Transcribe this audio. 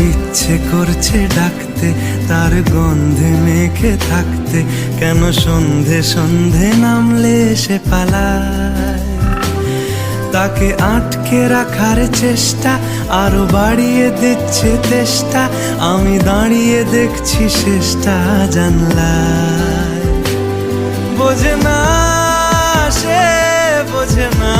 ইচ্ছে করছে ডাকতে, তার গন্ধে মেখে থাকতে, কেন সন্ধে সন্ধে নামলে সে পালায়। তাকে আটকে রাখার চেষ্টা আরো বাড়িয়ে দিচ্ছে তেষ্টা, আমি দাঁড়িয়ে দেখছি শেষটা জানলায়। বোঝে না সে, বোঝে না